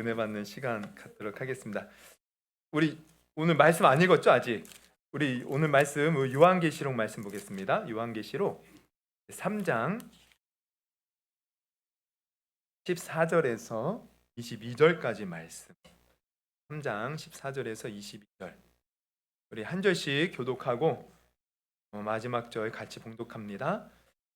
은혜 받는 시간 갖도록 하겠습니다. 우리 오늘 말씀 안 읽었죠 아직? 우리 오늘 말씀 요한계시록 말씀 보겠습니다. 요한계시록 3장 14절에서 22절까지 말씀. 3장 14절에서 22절. 우리 한 절씩 교독하고 마지막 절 같이 봉독합니다.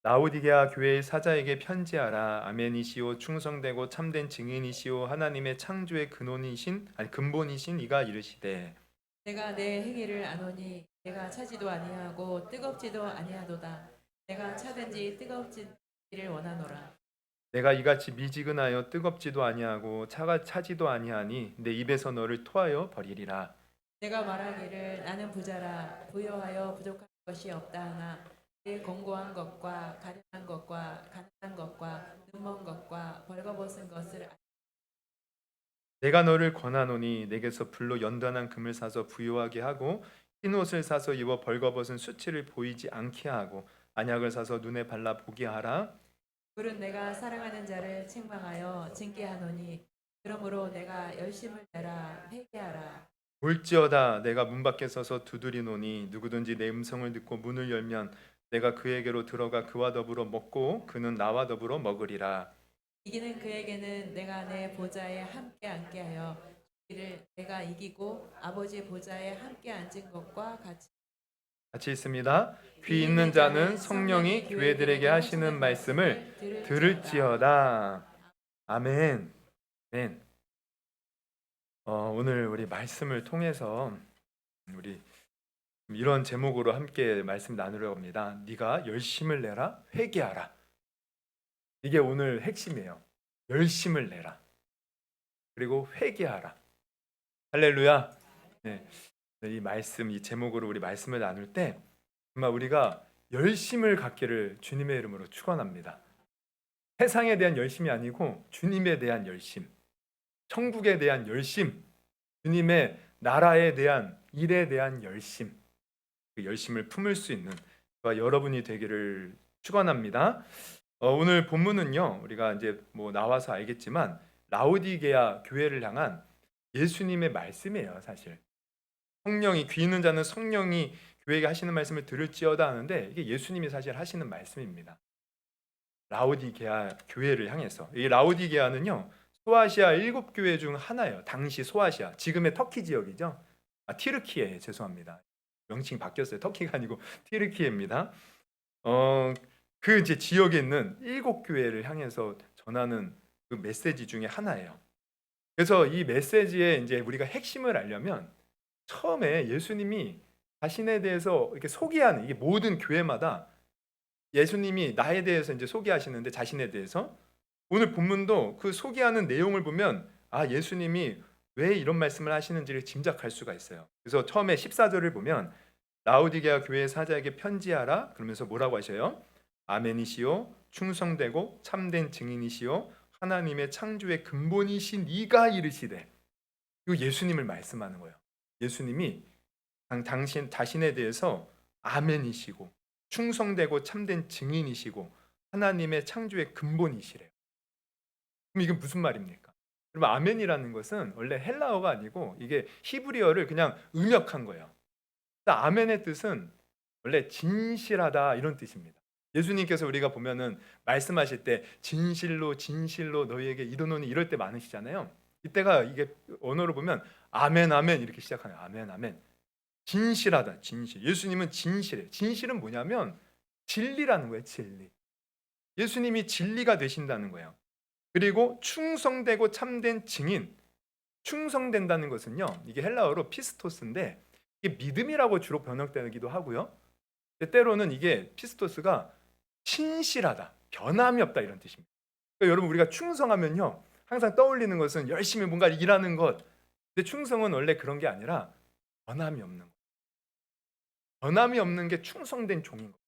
라오디게아 교회의 사자에게 편지하라. 아멘이시오 충성되고 참된 증인이시오 하나님의 창조의 근본이신 이가 이르시되 내가 내 행위를 아노니 내가 차지도 아니하고 뜨겁지도 아니하도다. 내가 차든지 뜨겁지를 원하노라. 내가 이같이 미지근하여 뜨겁지도 아니하고 차지도 아니하니 내 입에서 너를 토하여 버리리라. 내가 말하기를 나는 부자라 부여하여 부족한 것이 없다 하나 내 공고한 것과 가련한 것과 가난한 것과 눈먼 것과 벌거벗은 것을 내가 너를 권하노니 내게서 불로 연단한 금을 사서 부요하게 하고 흰 옷을 사서 입어 벌거벗은 수치를 보이지 않게 하고 안약을 사서 눈에 발라 보게 하라. 불은 내가 사랑하는 자를 책망하여 징계하노니 그러므로 내가 열심을 내라 회개하라. 볼지어다 내가 문 밖에 서서 두드리노니 누구든지 내 음성을 듣고 문을 열면 내가 그에게로 들어가 그와 더불어 먹고 그는 나와 더불어 먹으리라. 이기는 그에게는 내가 내 보좌에 함께 앉게 하여 주기를 내가 이기고 아버지 보좌에 함께 앉은 것과 같이 있습니다. 귀 있는 자는 성령이 교회들에게 하시는 말씀을 들을지어다. 아멘. 아멘. 오늘 우리 말씀을 통해서 우리 이런 제목으로 함께 말씀 나누려고 합니다. 네가 열심을 내라, 회개하라. 이게 오늘 핵심이에요. 열심을 내라. 그리고 회개하라. 할렐루야. 네. 이 말씀, 이 제목으로 우리 말씀을 나눌 때 정말 우리가 열심을 갖기를 주님의 이름으로 축원합니다. 세상에 대한 열심이 아니고 주님에 대한 열심, 천국에 대한 열심, 주님의 나라에 대한 일에 대한 열심, 그 열심을 품을 수 있는 저와 여러분이 되기를 축원합니다. 오늘 본문은요, 우리가 이제 나와서 알겠지만 라오디게아 교회를 향한 예수님의 말씀이에요, 사실. 성령이 귀 있는 자는 성령이 교회에게 하시는 말씀을 들을지어다 하는데 이게 예수님이 사실 하시는 말씀입니다. 라오디게아 교회를 향해서. 이 라오디게아는요, 소아시아 7교회 중 하나예요. 당시 소아시아, 지금의 터키 지역이죠. 티르키예, 죄송합니다. 명칭이 바뀌었어요. 터키가 아니고 티르키예입니다. 그 이제 지역에 있는 7교회를 향해서 전하는 그 메시지 중에 하나예요. 그래서 이 메시지에 이제 우리가 핵심을 알려면 처음에 예수님이 자신에 대해서 이렇게 소개하는, 이게 모든 교회마다 예수님이 나에 대해서 이제 소개하시는데, 자신에 대해서 오늘 본문도 그 소개하는 내용을 보면 예수님이 왜 이런 말씀을 하시는지를 짐작할 수가 있어요. 그래서 처음에 14절을 보면 라오디게아 교회의 사자에게 편지하라 그러면서 뭐라고 하셔요? 아멘이시오 충성되고 참된 증인이시오 하나님의 창조의 근본이신 이가 이르시되. 이거 예수님을 말씀하는 거예요. 예수님이 당신 자신에 대해서 아멘이시고 충성되고 참된 증인이시고 하나님의 창조의 근본이시래요. 그럼 이게 무슨 말입니까? 여러분, 아멘이라는 것은 원래 헬라어가 아니고 이게 히브리어를 그냥 음역한 거예요. 아멘의 뜻은 원래 진실하다 이런 뜻입니다. 예수님께서 우리가 보면은 말씀하실 때 진실로 진실로 너희에게 이르노니 이럴 때 많으시잖아요. 이때가 이게 언어로 보면 아멘 아멘 이렇게 시작하는 아멘 아멘. 진실하다 진실. 예수님은 진실해. 진실은 뭐냐면 진리라는 거예요. 진리. 예수님이 진리가 되신다는 거예요. 그리고 충성되고 참된 증인. 충성된다는 것은요, 이게 헬라어로 피스토스인데 이게 믿음이라고 주로 번역되기도 하고요. 때로는 이게 피스토스가 신실하다, 변함이 없다 이런 뜻입니다. 그러니까 여러분, 우리가 충성하면요 항상 떠올리는 것은 열심히 뭔가 일하는 것. 근데 충성은 원래 그런 게 아니라 변함이 없는 것. 변함이 없는 게 충성된 종인 거예요.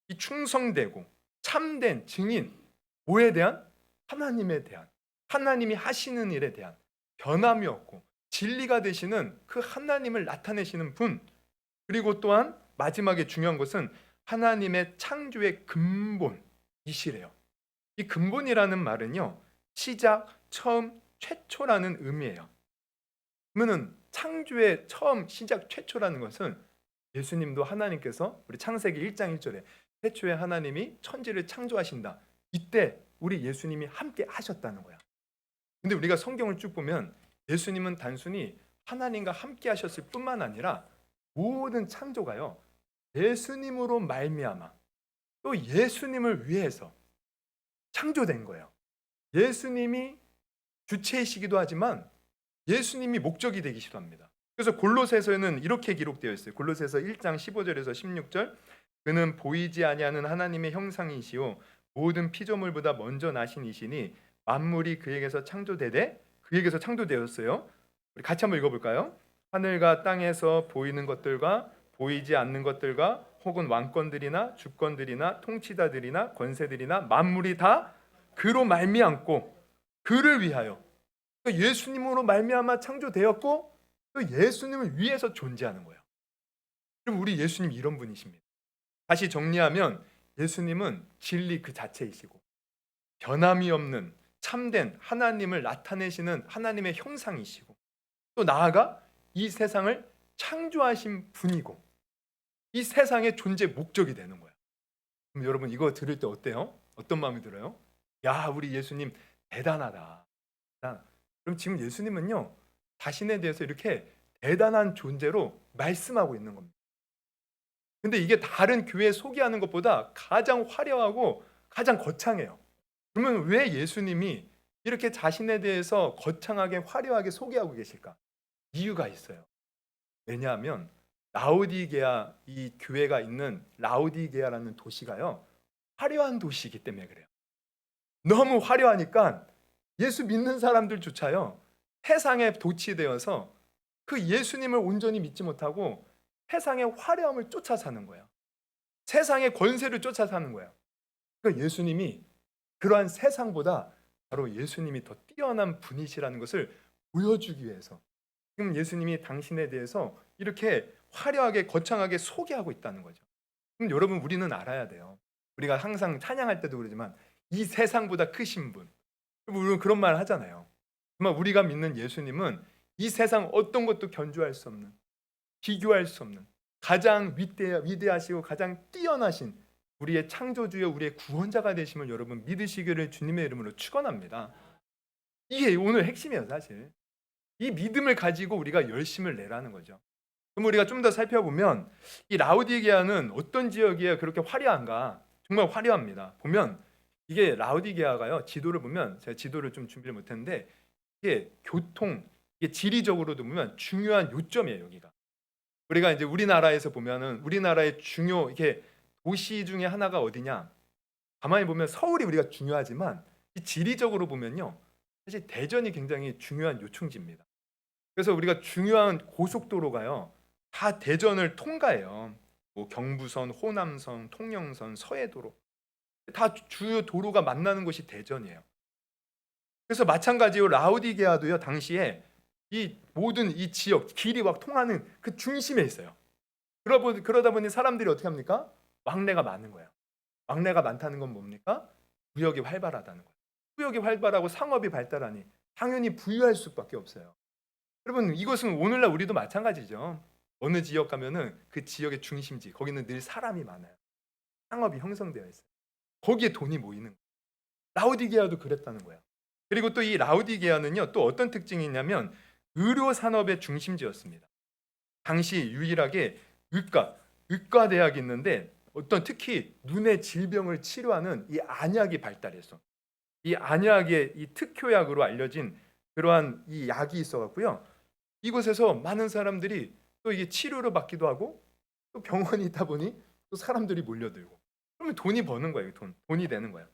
이 충성되고 참된 증인, 뭐에 대한? 하나님에 대한, 하나님이 하시는 일에 대한 변함이 없고 진리가 되시는 그 하나님을 나타내시는 분. 그리고 또한 마지막에 중요한 것은 하나님의 창조의 근본이시래요. 이 근본이라는 말은요, 시작, 처음, 최초라는 의미예요. 그러면은 창조의 처음 시작 최초라는 것은 예수님도 하나님께서 우리 창세기 1장 1절에 최초에 하나님이 천지를 창조하신다. 이때 우리 예수님이 함께 하셨다는 거야. 근데 우리가 성경을 쭉 보면 예수님은 단순히 하나님과 함께 하셨을 뿐만 아니라 모든 창조가요. 예수님으로 말미암아 또 예수님을 위해서 창조된 거예요. 예수님이 주체이시기도 하지만 예수님이 목적이 되기도 합니다. 그래서 골로새서에는 이렇게 기록되어 있어요. 골로새서 1장 15절에서 16절. 그는 보이지 아니하는 하나님의 형상이시요 모든 피조물보다 먼저 나신 이시니 만물이 그에게서 창조되되 그에게서 창조되었어요. 우리 같이 한번 읽어볼까요? 하늘과 땅에서 보이는 것들과 보이지 않는 것들과 혹은 왕권들이나 주권들이나 통치자들이나 권세들이나 만물이 다 그로 말미암고 그를 위하여, 그러니까 예수님으로 말미암아 창조되었고 또 예수님을 위해서 존재하는 거예요. 그럼 우리 예수님 이런 분이십니다. 다시 정리하면 예수님은 진리 그 자체이시고 변함이 없는 참된 하나님을 나타내시는 하나님의 형상이시고 또 나아가 이 세상을 창조하신 분이고 이 세상의 존재 목적이 되는 거예요. 그럼 여러분 이거 들을 때 어때요? 어떤 마음이 들어요? 야, 우리 예수님 대단하다. 그럼 지금 예수님은요 자신에 대해서 이렇게 대단한 존재로 말씀하고 있는 겁니다. 근데 이게 다른 교회 소개하는 것보다 가장 화려하고 가장 거창해요. 그러면 왜 예수님이 이렇게 자신에 대해서 거창하게 화려하게 소개하고 계실까? 이유가 있어요. 왜냐하면 라오디게아, 이 교회가 있는 라오디게아라는 도시가요 화려한 도시이기 때문에 그래요. 너무 화려하니까 예수 믿는 사람들조차요 세상에 도취되어서 그 예수님을 온전히 믿지 못하고 세상의 화려함을 쫓아 사는 거예요. 세상의 권세를 쫓아 사는 거예요. 그러니까 예수님이 그러한 세상보다 바로 예수님이 더 뛰어난 분이시라는 것을 보여주기 위해서 지금 예수님이 당신에 대해서 이렇게 화려하게 거창하게 소개하고 있다는 거죠. 그럼 여러분 우리는 알아야 돼요. 우리가 항상 찬양할 때도 그러지만 이 세상보다 크신 분. 우리는 그런 말 하잖아요. 정말 우리가 믿는 예수님은 이 세상 어떤 것도 견주할 수 없는, 비교할 수 없는 가장 위대하시고 가장 뛰어나신 우리의 창조주여 우리의 구원자가 되심을 여러분 믿으시기를 주님의 이름으로 축원합니다. 이게 오늘 핵심이에요. 사실 이 믿음을 가지고 우리가 열심을 내라는 거죠. 그럼 우리가 좀 더 살펴보면 이 라오디게아는 어떤 지역이에요? 그렇게 화려한가? 정말 화려합니다. 보면 이게 라오디게아가요 지도를 보면 제가 지도를 좀 준비를 못했는데 이게 교통, 이게 지리적으로도 보면 중요한 요점이에요. 여기가 우리가 이제 우리나라에서 보면은 우리나라의 중요 이게 도시 중에 하나가 어디냐? 가만히 보면 서울이 우리가 중요하지만 이 지리적으로 보면요 사실 대전이 굉장히 중요한 요충지입니다. 그래서 우리가 중요한 고속도로가요 다 대전을 통과해요. 뭐 경부선, 호남선, 통영선, 서해도로 다 주요 도로가 만나는 곳이 대전이에요. 그래서 마찬가지로 라오디게아도요 당시에 이 모든 이 지역 길이 막 통하는 그 중심에 있어요. 그러다 보니 사람들이 어떻게 합니까? 왕래가 많은 거예요. 왕래가 많다는 건 뭡니까? 무역이 활발하다는 거예요. 무역이 활발하고 상업이 발달하니 당연히 부유할 수밖에 없어요. 여러분 이것은 오늘날 우리도 마찬가지죠. 어느 지역 가면은 그 지역의 중심지 거기는 늘 사람이 많아요. 상업이 형성되어 있어요. 거기에 돈이 모이는 거예요. 라오디게아도 그랬다는 거예요. 그리고 또 이 라오디게아는요 또 어떤 특징이 있냐면 의료 산업의 중심지였습니다. 당시 유일하게 의과 대학이 있는데 어떤 특히 눈의 질병을 치료하는 이 안약이 발달했어. 이 안약의 이 특효약으로 알려진 그러한 이 약이 있어갖고요. 이곳에서 많은 사람들이 또 이게 치료를 받기도 하고 또 병원이 있다 보니 또 사람들이 몰려들고 그러면 돈이 버는 거예요. 돈이 되는 거예요.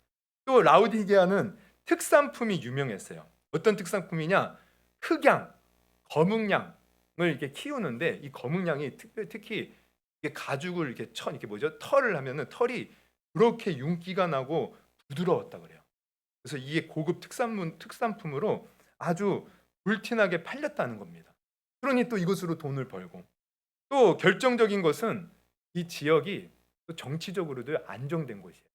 또 라오디게아는 특산품이 유명했어요. 어떤 특산품이냐? 흑양, 거묵양을 이렇게 키우는데 이 거묵양이 특히 이게 가죽을 이렇게 뭐죠? 털을 하면은 털이 그렇게 윤기가 나고 부드러웠다 그래요. 그래서 이게 고급 특산품으로 아주 불티나게 팔렸다는 겁니다. 그러니 또 이것으로 돈을 벌고 또 결정적인 것은 이 지역이 또 정치적으로도 안정된 곳이에요.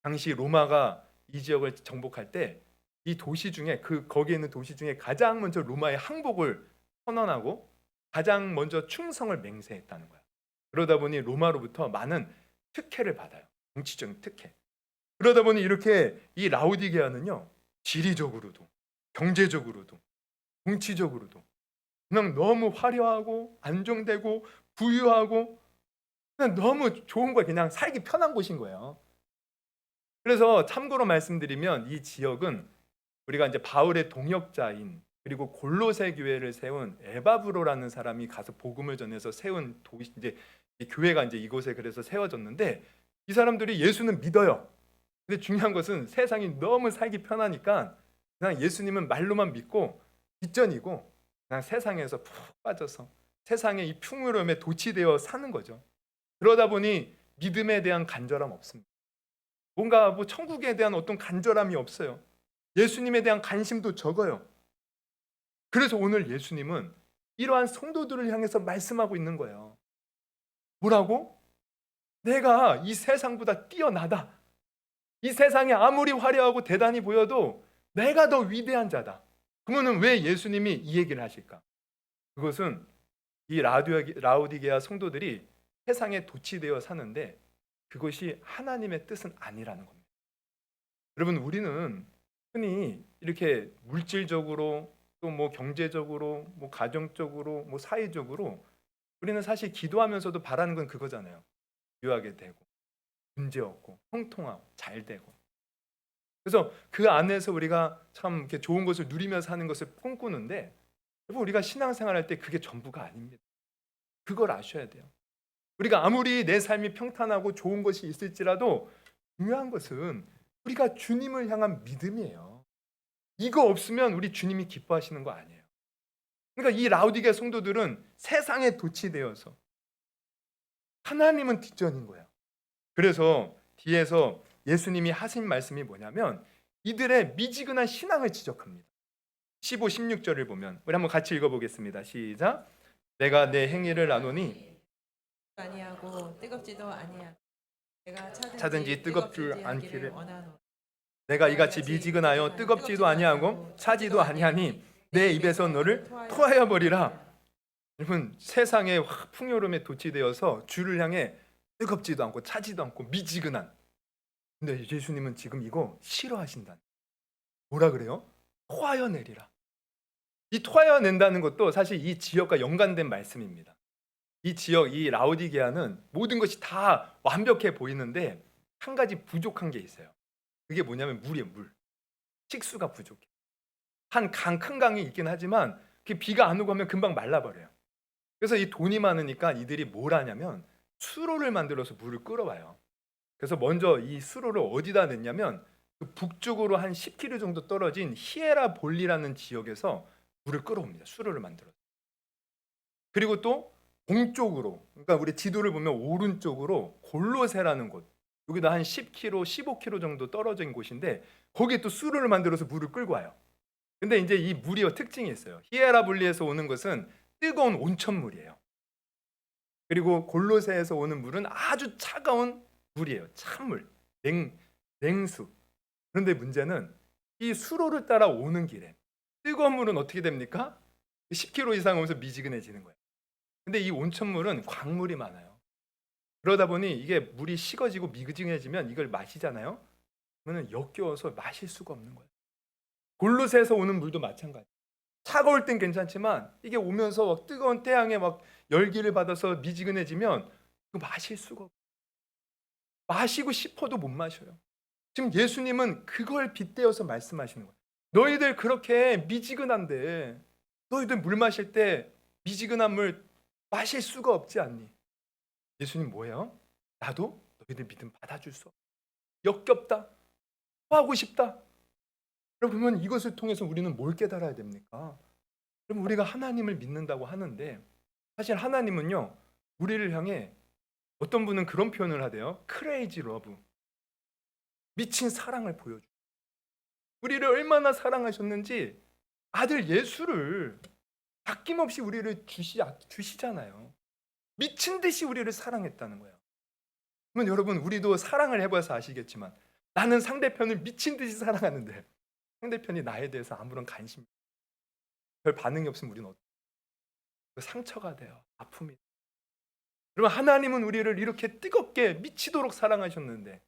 당시 로마가 이 지역을 정복할 때 이 도시 중에 거기에 있는 도시 중에 가장 먼저 로마의 항복을 선언하고 가장 먼저 충성을 맹세했다는 거야. 그러다 보니 로마로부터 많은 특혜를 받아요. 정치적인 특혜. 그러다 보니 이렇게 이 라오디게아는요, 지리적으로도 경제적으로도 정치적으로도 그냥 너무 화려하고 안정되고 부유하고 그냥 너무 좋은 거예요. 그냥 살기 편한 곳인 거예요. 그래서 참고로 말씀드리면 이 지역은 우리가 이제 바울의 동역자인 그리고 골로새 교회를 세운 에바브로라는 사람이 가서 복음을 전해서 세운 도시, 이제 이 교회가 이제 이곳에 그래서 세워졌는데, 이 사람들이 예수는 믿어요. 근데 중요한 것은 세상이 너무 살기 편하니까 그냥 예수님은 말로만 믿고 뒷전이고 그냥 세상에서 푹 빠져서 세상의 이 풍요로움에 도취되어 사는 거죠. 그러다 보니 믿음에 대한 간절함 없습니다. 뭔가 뭐 천국에 대한 어떤 간절함이 없어요. 예수님에 대한 관심도 적어요. 그래서 오늘 예수님은 이러한 성도들을 향해서 말씀하고 있는 거예요. 뭐라고? 내가 이 세상보다 뛰어나다. 이 세상이 아무리 화려하고 대단히 보여도 내가 더 위대한 자다. 그러면 왜 예수님이 이 얘기를 하실까? 그것은 이 라오디게아 성도들이 세상에 도취되어 사는데 그것이 하나님의 뜻은 아니라는 겁니다. 여러분, 우리는 흔히 이렇게 물질적으로 또 뭐 경제적으로 뭐 가정적으로 뭐 사회적으로 우리는 사실 기도하면서도 바라는 건 그거잖아요. 유하게 되고 문제 없고 형통하고 잘 되고. 그래서 그 안에서 우리가 참 이렇게 좋은 것을 누리며 사는 것을 꿈꾸는데, 여러분, 우리가 신앙생활할 때 그게 전부가 아닙니다. 그걸 아셔야 돼요. 우리가 아무리 내 삶이 평탄하고 좋은 것이 있을지라도 중요한 것은 우리가 주님을 향한 믿음이에요. 이거 없으면 우리 주님이 기뻐하시는 거 아니에요. 그러니까 이 라오디게아 성도들은 세상에 도취되어서 하나님은 뒷전인 거예요. 그래서 뒤에서 예수님이 하신 말씀이 뭐냐면 이들의 미지근한 신앙을 지적합니다. 15, 16절을 보면 우리 한번 같이 읽어보겠습니다. 시작. 내가 내 행위를 아노니 아니하고 뜨겁지도 아니하고 내가 차든지 뜨겁지 않기를 원하노. 내가 이같이 미지근하여 뜨겁지도 아니하고 차지도 아니하니 내 입에서 너를 토하여 버리라. 여러분, 세상의 풍요로움에 도취되어서 주를 향해 뜨겁지도 않고 차지도 않고 미지근한, 근데 예수님은 지금 이거 싫어하신다. 뭐라 그래요? 토하여 내리라. 이 토하여 낸다는 것도 사실 이 지역과 연관된 말씀입니다. 이 지역, 이 라오디게아는 모든 것이 다 완벽해 보이는데 한 가지 부족한 게 있어요. 그게 뭐냐면 물이에요. 물. 식수가 부족해. 한 큰 강이 있긴 하지만 그 비가 안 오고 하면 금방 말라버려요. 그래서 이 돈이 많으니까 이들이 뭘 하냐면 수로를 만들어서 물을 끌어와요. 그래서 먼저 이 수로를 어디다 냈냐면 그 북쪽으로 한 10km 정도 떨어진 히에라볼리라는 지역에서 물을 끌어옵니다. 수로를 만들어서. 그리고 또 동쪽으로, 그러니까 우리 지도를 보면 오른쪽으로 골로세라는 곳, 여기다 한 10km, 15km 정도 떨어진 곳인데 거기에 또 수로를 만들어서 물을 끌고 와요. 근데 이제 이 물이 특징이 있어요. 히에라볼리에서 오는 것은 뜨거운 온천물이에요. 그리고 골로새에서 오는 물은 아주 차가운 물이에요. 찬물, 냉수. 그런데 문제는 이 수로를 따라 오는 길에 뜨거운 물은 어떻게 됩니까? 10km 이상 오면서 미지근해지는 거예요. 근데 이 온천물은 광물이 많아요. 그러다 보니 이게 물이 식어지고 미지근해지면 이걸 마시잖아요. 그러면 역겨워서 마실 수가 없는 거예요. 골로새에서 오는 물도 마찬가지. 차가울 땐 괜찮지만 이게 오면서 막 뜨거운 태양에 막 열기를 받아서 미지근해지면 그 마실 수가 없어요. 마시고 싶어도 못 마셔요. 지금 예수님은 그걸 빗대어서 말씀하시는 거예요. 너희들 그렇게 미지근한데 너희들 물 마실 때 미지근한 물 마실 수가 없지 않니? 예수님 뭐예요? 나도 너희들 믿음 받아줄 수 없어. 역겹다. 하고 싶다. 그러면 이것을 통해서 우리는 뭘 깨달아야 됩니까? 그럼 우리가 하나님을 믿는다고 하는데 사실 하나님은요, 우리를 향해 어떤 분은 그런 표현을 하대요. 크레이지 러브. 미친 사랑을 보여줘. 우리를 얼마나 사랑하셨는지 아들 예수를 아낌없이 우리를 주시잖아요. 미친 듯이 우리를 사랑했다는 거예요. 그러면 여러분, 우리도 사랑을 해봐서 아시겠지만 나는 상대편을 미친 듯이 사랑하는데 상대편이 나에 대해서 아무런 관심, 별 반응이 없으면 우리는 상처가 돼요. 아픔이. 여러분, 하나님은 우리를 이렇게 뜨겁게 미치도록 사랑하셨는데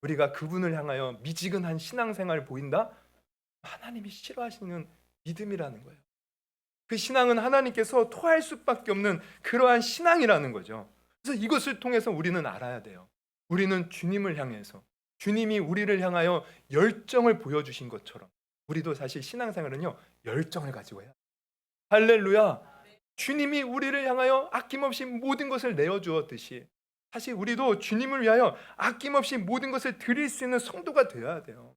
우리가 그분을 향하여 미지근한 신앙생활을 보인다? 하나님이 싫어하시는 믿음이라는 거예요. 그 신앙은 하나님께서 토할 수밖에 없는 그러한 신앙이라는 거죠. 그래서 이것을 통해서 우리는 알아야 돼요. 우리는 주님을 향해서, 주님이 우리를 향하여 열정을 보여주신 것처럼 우리도 사실 신앙생활은요, 열정을 가지고 해야 돼요. 할렐루야. 주님이 우리를 향하여 아낌없이 모든 것을 내어주었듯이 사실 우리도 주님을 위하여 아낌없이 모든 것을 드릴 수 있는 성도가 되어야 돼요.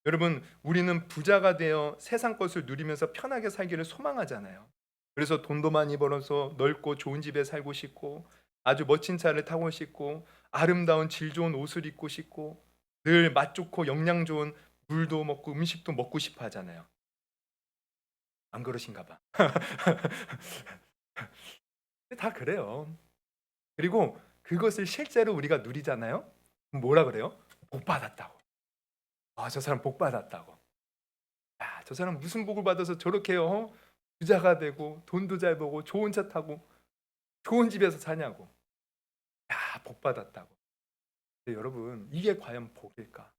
여러분, 우리는 부자가 되어 세상 것을 누리면서 편하게 살기를 소망하잖아요. 그래서 돈도 많이 벌어서 넓고 좋은 집에 살고 싶고 아주 멋진 차를 타고 싶고 아름다운 질 좋은 옷을 입고 싶고 늘 맛 좋고 영양 좋은 물도 먹고 음식도 먹고 싶어 하잖아요. 안 그러신가 봐. 다 그래요. 그리고 그것을 실제로 우리가 누리잖아요. 그럼 뭐라 그래요? 복 받았다고. 아, 저 사람 복 받았다고. 야, 저 사람 무슨 복을 받아서 저렇게요? 부자가 되고 돈도 잘 벌고 좋은 차 타고 좋은 집에서 사냐고. 야, 복 받았다고. 근데 여러분, 이게 과연 복일까?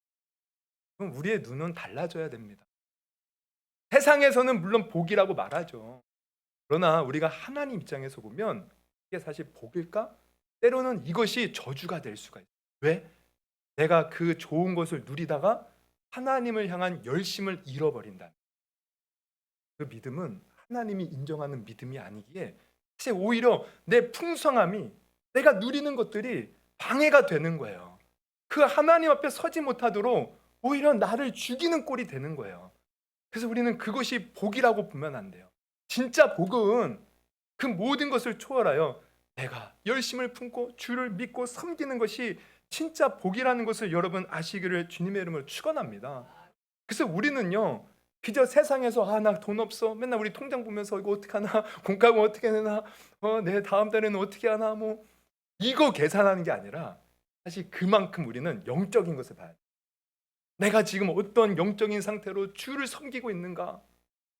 그럼 우리의 눈은 달라져야 됩니다. 세상에서는 물론 복이라고 말하죠. 그러나 우리가 하나님 입장에서 보면 이게 사실 복일까? 때로는 이것이 저주가 될 수가 있어요. 왜? 내가 그 좋은 것을 누리다가 하나님을 향한 열심을 잃어버린다. 그 믿음은 하나님이 인정하는 믿음이 아니기에 사실 오히려 내 풍성함이, 내가 누리는 것들이 방해가 되는 거예요. 그 하나님 앞에 서지 못하도록 오히려 나를 죽이는 꼴이 되는 거예요. 그래서 우리는 그것이 복이라고 보면 안 돼요. 진짜 복은 그 모든 것을 초월하여 내가 열심을 품고 주를 믿고 섬기는 것이 진짜 복이라는 것을 여러분 아시기를 주님의 이름으로 축원합니다. 그래서 우리는요, 그저 세상에서 나 돈 없어, 맨날 우리 통장 보면서 이거 어떻게 하나, 공과금 어떻게 내나, 내 다음 달에는 어떻게 하나, 뭐 이거 계산하는 게 아니라 사실 그만큼 우리는 영적인 것을 봐야 돼요. 내가 지금 어떤 영적인 상태로 주를 섬기고 있는가.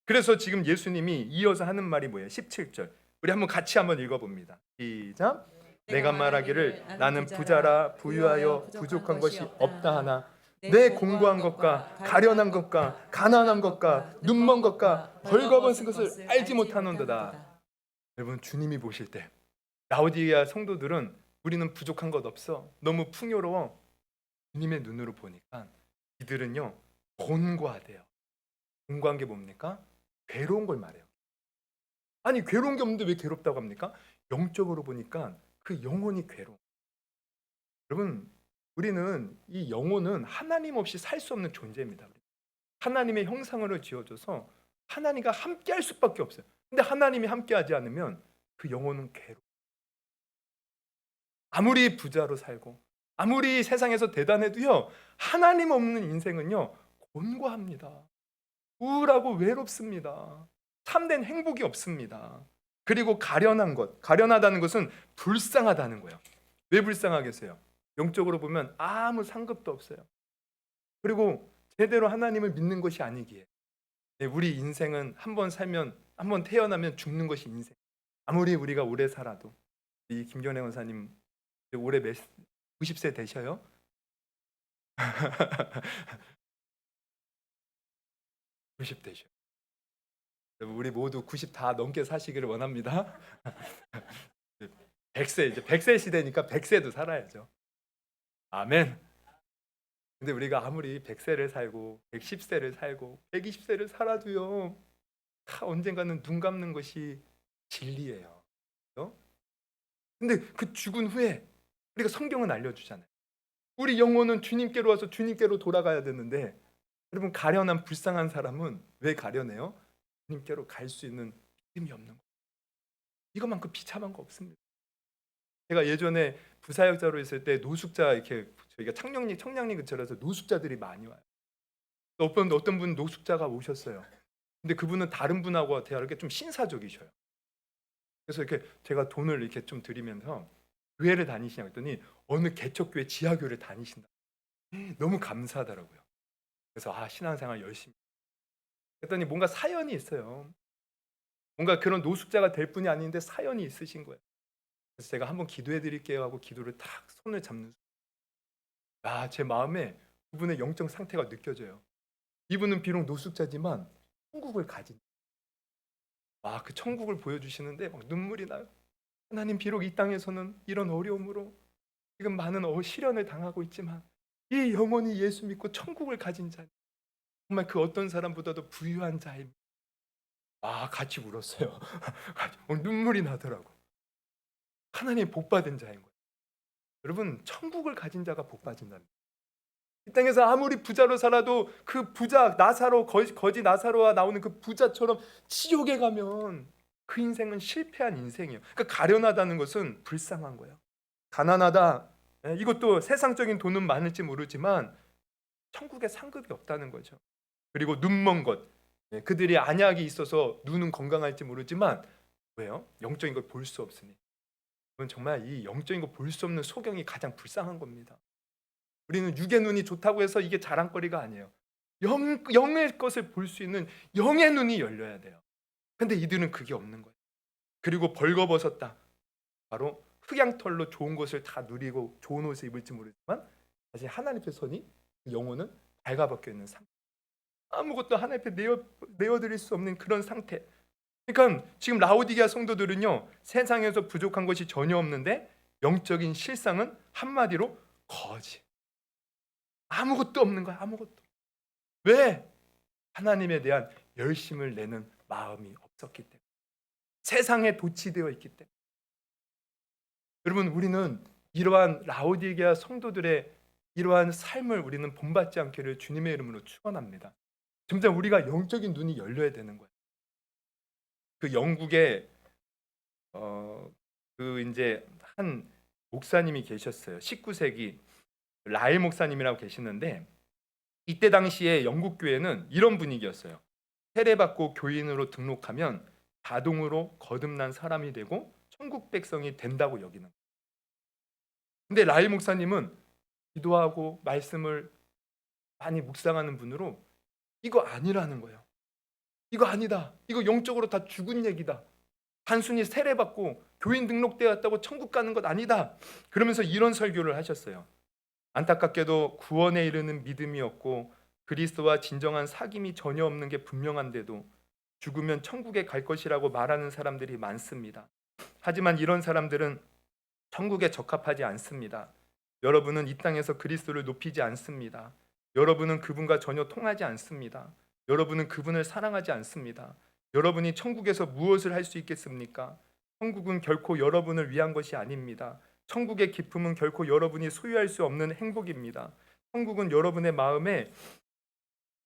그래서 지금 예수님이 이어서 하는 말이 뭐예요? 17절. 우리 한번 같이 한번 읽어봅니다. 시작. 내가 말하기를 나는 부자라 부유하여 부족한 것이 없다 하나 내 공고한 것과 가련한 것과 가난한 것과 눈먼 것과 벌거벗은 것을 알지 못하는도다. 여러분, 주님이 보실 때 라오디게아 성도들은 우리는 부족한 것 없어, 너무 풍요로워. 주님의 눈으로 보니까 이들은요 곤고하대요. 곤고한 게 뭡니까? 괴로운 걸 말해요. 아니, 괴로운 게 없는데 왜 괴롭다고 합니까? 영적으로 보니까 그 영혼이 괴로워. 여러분, 우리는 이 영혼은 하나님 없이 살 수 없는 존재입니다. 하나님의 형상으로 지어져서 하나님과 함께 할 수밖에 없어요. 근데 하나님이 함께 하지 않으면 그 영혼은 괴로워. 아무리 부자로 살고 아무리 세상에서 대단해도요, 하나님 없는 인생은요 곤고합니다. 우울하고 외롭습니다. 참된 행복이 없습니다. 그리고 가련한 것, 가련하다는 것은 불쌍하다는 거예요. 왜 불쌍하겠어요? 영적으로 보면 아무 상급도 없어요. 그리고 제대로 하나님을 믿는 것이 아니기에 우리 인생은 한 번 살면, 한 번 태어나면 죽는 것이 인생. 아무리 우리가 오래 살아도, 이 김경래 원사님 올해 90세 되셔요? 90 되셔. 우리 모두 90 다 넘게 사시기를 원합니다. 100세, 이제 100세 시대니까 100세도 살아야죠. 아멘. 근데 우리가 아무리 100세를 살고 110세를 살고 120세를 살아도요, 다 언젠가는 눈 감는 것이 진리예요. 그렇죠? 근데 그 죽은 후에 우리가 성경은 알려주잖아요. 우리 영혼은 주님께로 와서 주님께로 돌아가야 되는데, 여러분, 가련한 불쌍한 사람은 왜 가련해요? 주님께로 갈 수 있는 믿음이 없는 거예요. 이것만큼 비참한 거 없습니다. 제가 예전에 부사역자로 있을 때 노숙자, 이렇게 저희가 청량리 근처라서 노숙자들이 많이 와요. 또 어떤 분 노숙자가 오셨어요. 근데 그분은 다른 분하고 대화를 좀 신사적이셔요. 그래서 이렇게 제가 돈을 이렇게 좀 드리면서 교회를 다니시냐고 했더니 어느 개척교회 지하교회를 다니신다. 너무 감사하더라고요. 그래서 신앙생활 열심히 했더니 뭔가 사연이 있어요. 뭔가 그런 노숙자가 될 뿐이 아닌데 사연이 있으신 거예요. 그래서 제가 한번 기도해 드릴게요 하고 기도를 탁 손을 잡는 순간 제 마음에 그분의 영적 상태가 느껴져요. 이분은 비록 노숙자지만 천국을 가진 그 천국을 보여주시는데 막 눈물이 나요. 하나님, 비록 이 땅에서는 이런 어려움으로 지금 많은 시련을 당하고 있지만 이 영혼이 예수 믿고 천국을 가진 자, 정말 그 어떤 사람보다도 부유한 자입니다. 같이 울었어요. 눈물이 나더라고. 하나님 복 받은 자인 거예요. 여러분, 천국을 가진 자가 복 받는다는 거예요. 이 땅에서 아무리 부자로 살아도 그 부자 나사로 거지 나사로와 나오는 그 부자처럼 지옥에 가면 그 인생은 실패한 인생이에요. 그러니까 가련하다는 것은 불쌍한 거예요. 가난하다, 이것도 세상적인 돈은 많을지 모르지만 천국에 상급이 없다는 거죠. 그리고 눈먼 것, 그들이 안약이 있어서 눈은 건강할지 모르지만 왜요? 영적인 걸 볼 수 없으니. 그건 정말 이 영적인 거 볼 수 없는 소경이 가장 불쌍한 겁니다. 우리는 육의 눈이 좋다고 해서 이게 자랑거리가 아니에요. 영의 것을 볼 수 있는 영의 눈이 열려야 돼요. 근데 이들은 그게 없는 거예요. 그리고 벌거벗었다. 바로 흑양털로 좋은 것을 다 누리고 좋은 옷을 입을지 모르지만 사실 하나님 앞에 서니 영혼은 발가벗겨 있는 상태. 아무것도 하나님 앞에 내어드릴 수 없는 그런 상태. 그러니까 지금 라오디게아 성도들은요, 세상에서 부족한 것이 전혀 없는데 영적인 실상은 한마디로 거지. 아무것도 없는 거야. 아무것도. 왜? 하나님에 대한 열심을 내는 마음이 없었기 때문에. 세상에 도취되어 있기 때문에. 여러분, 우리는 이러한 라오디게아 성도들의 이러한 삶을 우리는 본받지 않기를 주님의 이름으로 축원합니다. 점점 우리가 영적인 눈이 열려야 되는 거예요. 그 영국에 이제 한 목사님이 계셨어요. 19세기 라일 목사님이라고 계시는데 이때 당시에 영국 교회는 이런 분위기였어요. 세례받고 교인으로 등록하면 자동으로 거듭난 사람이 되고 천국 백성이 된다고 여기는 거예요. 근데 라일 목사님은 기도하고 말씀을 많이 묵상하는 분으로 이거 아니라는 거예요. 이거 아니다. 이거 영적으로 다 죽은 얘기다. 단순히 세례받고 교인 등록되었다고 천국 가는 것 아니다. 그러면서 이런 설교를 하셨어요. 안타깝게도 구원에 이르는 믿음이 없고 그리스도와 진정한 사귐이 전혀 없는 게 분명한데도 죽으면 천국에 갈 것이라고 말하는 사람들이 많습니다. 하지만 이런 사람들은 천국에 적합하지 않습니다. 여러분은 이 땅에서 그리스도를 높이지 않습니다. 여러분은 그분과 전혀 통하지 않습니다. 여러분은 그분을 사랑하지 않습니다. 여러분이 천국에서 무엇을 할 수 있겠습니까? 천국은 결코 여러분을 위한 것이 아닙니다. 천국의 기쁨은 결코 여러분이 소유할 수 없는 행복입니다. 천국은 여러분의 마음에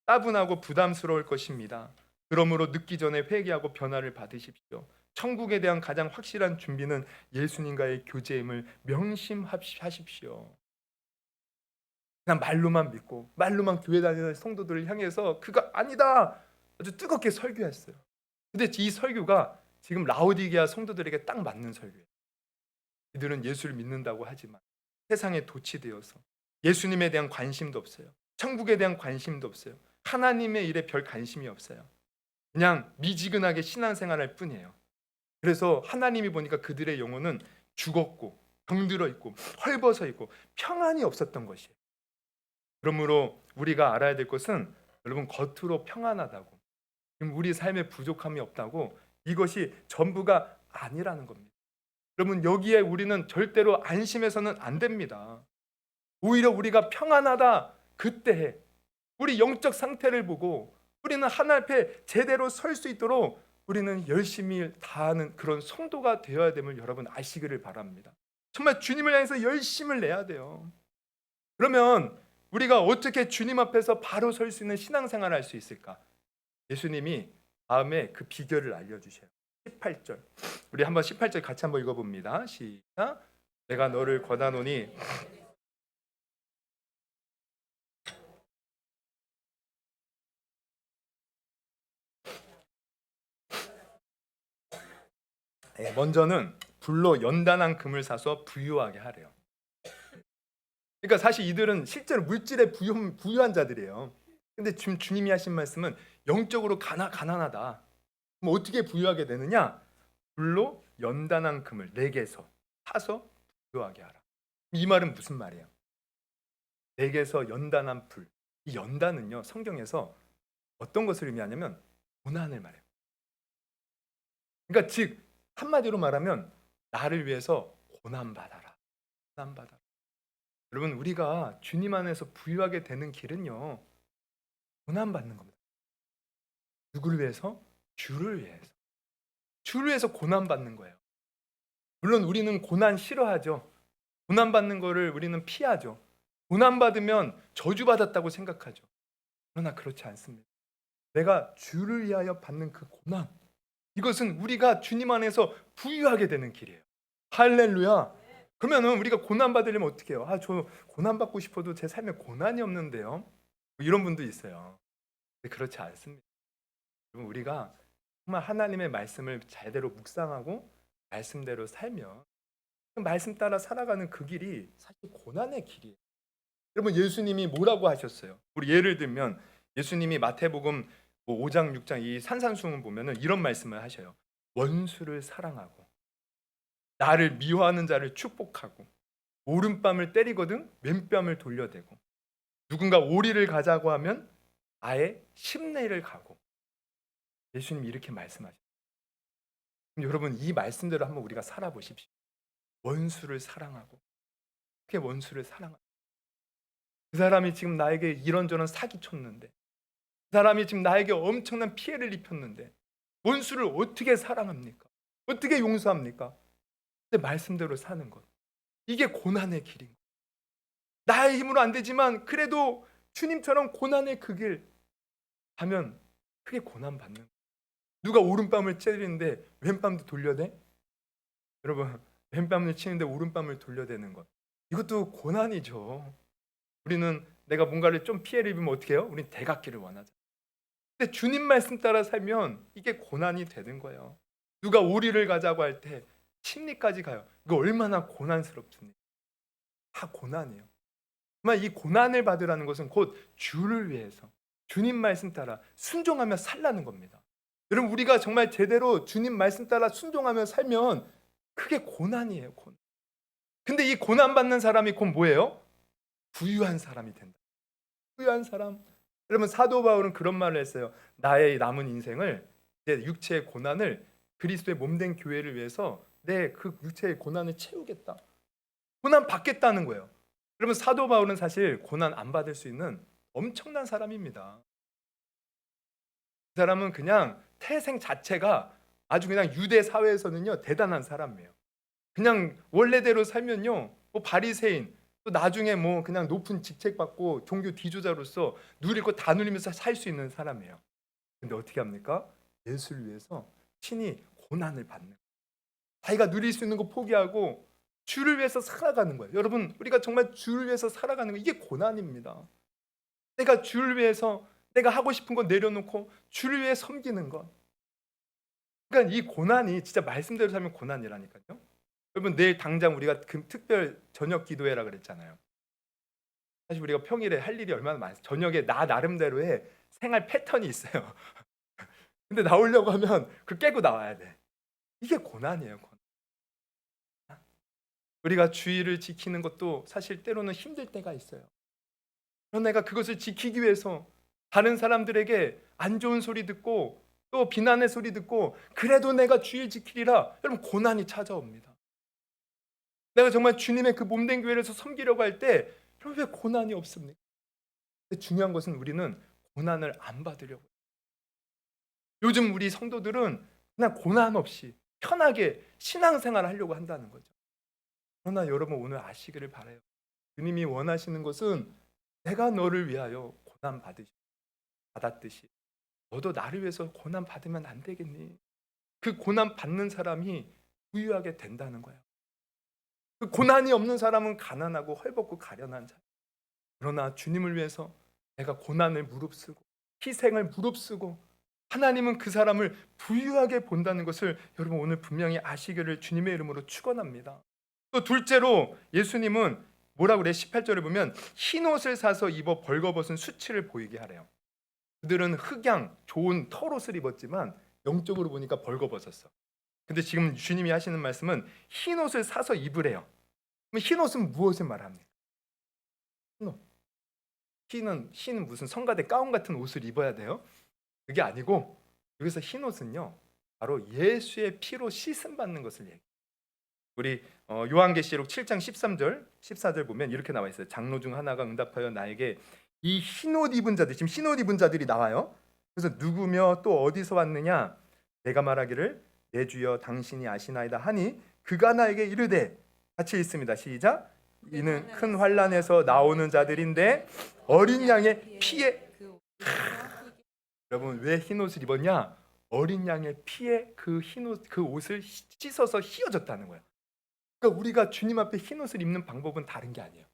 따분하고 부담스러울 것입니다. 그러므로 늦기 전에 회개하고 변화를 받으십시오. 천국에 대한 가장 확실한 준비는 예수님과의 교제임을 명심하십시오. 그냥 말로만 믿고 말로만 교회 다니는 성도들을 향해서 그거 아니다 아주 뜨겁게 설교했어요. 근데 이 설교가 지금 라오디게아 성도들에게 딱 맞는 설교예요. 이들은 예수를 믿는다고 하지만 세상에 도취되어서 예수님에 대한 관심도 없어요. 천국에 대한 관심도 없어요. 하나님의 일에 별 관심이 없어요. 그냥 미지근하게 신앙생활할 뿐이에요. 그래서 하나님이 보니까 그들의 영혼은 죽었고 병들어 있고 헐벗어 있고 평안이 없었던 것이에요. 그러므로 우리가 알아야 될 것은 여러분, 겉으로 평안하다고 지금 우리 삶에 부족함이 없다고 이것이 전부가 아니라는 겁니다. 여러분, 여기에 우리는 절대로 안심해서는 안 됩니다. 오히려 우리가 평안하다 그때 우리 영적 상태를 보고 우리는 하나님 앞에 제대로 설 수 있도록 우리는 열심히 다하는 그런 성도가 되어야 됨을 여러분 아시기를 바랍니다. 정말 주님을 향해서 열심을 내야 돼요. 그러면 우리가 어떻게 주님 앞에서 바로 설 수 있는 신앙생활을 할 수 있을까? 예수님이 다음에 그 비결을 알려주셔요. 18절, 우리 한번 18절 같이 한번 읽어봅니다. 시작. 내가 너를 권하노니 먼저는 불로 연단한 금을 사서 부유하게 하래요. 그러니까 사실 이들은 실제로 물질에 부유한 자들이에요. 근데 지금 주님이 하신 말씀은 영적으로 가난하다. 그럼 어떻게 부유하게 되느냐? 불로 연단한 금을 내게서 사서 부유하게 하라. 이 말은 무슨 말이에요? 내게서 연단한 불. 이 연단은요, 성경에서 어떤 것을 의미하냐면 고난을 말해요. 그러니까 즉 한마디로 말하면 나를 위해서 고난 받아라. 고난 받아라. 여러분, 우리가 주님 안에서 부유하게 되는 길은요, 고난 받는 겁니다. 누구를 위해서? 주를 위해서. 주를 위해서 고난 받는 거예요. 물론 우리는 고난 싫어하죠. 고난 받는 거를 우리는 피하죠. 고난 받으면 저주받았다고 생각하죠. 그러나 그렇지 않습니다. 내가 주를 위하여 받는 그 고난, 이것은 우리가 주님 안에서 부유하게 되는 길이에요. 할렐루야. 그러면은 우리가 고난 받으려면 어떻게 해요? 저 고난 받고 싶어도 제 삶에 고난이 없는데요. 뭐 이런 분도 있어요. 근데 그렇지 않습니다. 여러분, 우리가 정말 하나님의 말씀을 제대로 묵상하고 말씀대로 살면 그 말씀 따라 살아가는 그 길이 사실 고난의 길이에요. 여러분, 예수님이 뭐라고 하셨어요? 우리 예를 들면 예수님이 마태복음 5장 6장 이 산상수훈 보면은 이런 말씀을 하셔요. 원수를 사랑하고 나를 미워하는 자를 축복하고 오른뺨을 때리거든 왼뺨을 돌려대고 누군가 오리를 가자고 하면 아예 십내를 가고. 예수님이 이렇게 말씀하셔요. 그럼 여러분, 이 말씀대로 한번 우리가 살아보십시오. 원수를 사랑하고. 어떻게 원수를 사랑하고, 그 사람이 지금 나에게 이런저런 사기 쳤는데, 그 사람이 지금 나에게 엄청난 피해를 입혔는데 원수를 어떻게 사랑합니까? 어떻게 용서합니까? 근데 말씀대로 사는 것, 이게 고난의 길인 거예요. 나의 힘으로 안 되지만 그래도 주님처럼 고난의 그 길 가면 크게 고난 받는 거예요. 누가 오른뺨을 때리는데 왼뺨도 돌려대? 여러분, 왼뺨을 치는데 오른뺨을 돌려대는 것, 이것도 고난이죠. 우리는 내가 뭔가를 좀 피해를 입으면 어떻게 해요? 우리는 대갚기를 원하죠. 근데 주님 말씀 따라 살면 이게 고난이 되는 거예요. 누가 오리를 가자고 할 때 십리까지 가요. 이거 얼마나 고난스럽습니까? 다 고난이에요. 정말 이 고난을 받으라는 것은 곧 주를 위해서 주님 말씀 따라 순종하며 살라는 겁니다. 여러분, 우리가 정말 제대로 주님 말씀 따라 순종하며 살면 그게 고난이에요. 고난. 근데 이 고난 받는 사람이 곧 뭐예요? 부유한 사람이 된다. 부유한 사람. 여러분, 사도 바울은 그런 말을 했어요. 나의 남은 인생을, 내 육체의 고난을 그리스도의 몸된 교회를 위해서 내 그 육체의 고난을 채우겠다. 고난 받겠다는 거예요. 여러분, 사도 바울은 사실 고난 안 받을 수 있는 엄청난 사람입니다. 그 사람은 그냥 태생 자체가 아주 그냥 유대 사회에서는요 대단한 사람이에요. 그냥 원래대로 살면요 뭐 바리새인, 또 나중에 뭐 그냥 높은 직책 받고 종교 지도자로서 누릴 거 다 누리면서 살 수 있는 사람이에요. 근데 어떻게 합니까? 예수를 위해서 친히 고난을 받는 거예요. 자기가 누릴 수 있는 거 포기하고 주를 위해서 살아가는 거예요. 여러분, 우리가 정말 주를 위해서 살아가는 거, 이게 고난입니다. 내가 주를 위해서 내가 하고 싶은 거 내려놓고 주를 위해 섬기는 것. 그러니까 이 고난이 진짜 말씀대로 살면 고난이라니까요. 여러분, 내일 당장 우리가 그 특별 저녁 기도회라 그랬잖아요. 사실 우리가 평일에 할 일이 얼마나 많아요. 저녁에 나 나름대로의 생활 패턴이 있어요. 근데 나오려고 하면 그 깨고 나와야 돼. 이게 고난이에요. 고난. 우리가 주의를 지키는 것도 사실 때로는 힘들 때가 있어요. 그런 내가 그것을 지키기 위해서 다른 사람들에게 안 좋은 소리 듣고 또 비난의 소리 듣고 그래도 내가 주의를 지키리라, 여러분, 고난이 찾아옵니다. 내가 정말 주님의 그 몸된 교회에서 섬기려고 할 때 여러분, 왜 고난이 없습니까? 근데 중요한 것은 우리는 고난을 안 받으려고 해요. 요즘 우리 성도들은 그냥 고난 없이 편하게 신앙생활을 하려고 한다는 거죠. 그러나 여러분, 오늘 아시기를 바라요. 주님이 원하시는 것은 내가 너를 위하여 고난 받았듯이 너도 나를 위해서 고난 받으면 안 되겠니? 그 고난 받는 사람이 부유하게 된다는 거예요. 그 고난이 없는 사람은 가난하고 헐벗고 가련한 자. 그러나 주님을 위해서 내가 고난을 무릅쓰고 희생을 무릅쓰고 하나님은 그 사람을 부유하게 본다는 것을 여러분 오늘 분명히 아시기를 주님의 이름으로 축원합니다. 또 둘째로 예수님은 뭐라고 그래? 18절에 보면 흰 옷을 사서 입어 벌거벗은 수치를 보이게 하래요. 그들은 흑양 좋은 털옷을 입었지만 영적으로 보니까 벌거벗었어. 근데 지금 주님이 하시는 말씀은 흰 옷을 사서 입으래요. 그럼 흰 옷은 무엇을 말합니까? 흰 옷. 흰은 무슨 성가대 가운 같은 옷을 입어야 돼요? 그게 아니고 여기서 흰 옷은요 바로 예수의 피로 씻음 받는 것을 얘기해요. 우리 요한계시록 7장 13절 14절 보면 이렇게 나와 있어요. 장로 중 하나가 응답하여 나에게 이 흰 옷 입은 자들, 지금 흰 옷 입은 자들이 나와요. 그래서 누구며 또 어디서 왔느냐? 내가 말하기를 내 주여 당신이 아시나이다 하니 그가 나에게 이르되, 같이 읽습니다. 시작. 이는 큰 환란에서 나오는 자들인데 어린 양의 피에, 여러분 왜 흰 옷을 입었냐? 어린 양의 피에 그 흰 옷, 그 옷을 씻어서 휘어졌다는 거예요. 그러니까 우리가 주님 앞에 흰 옷을 입는 방법은 다른 게 아니에요.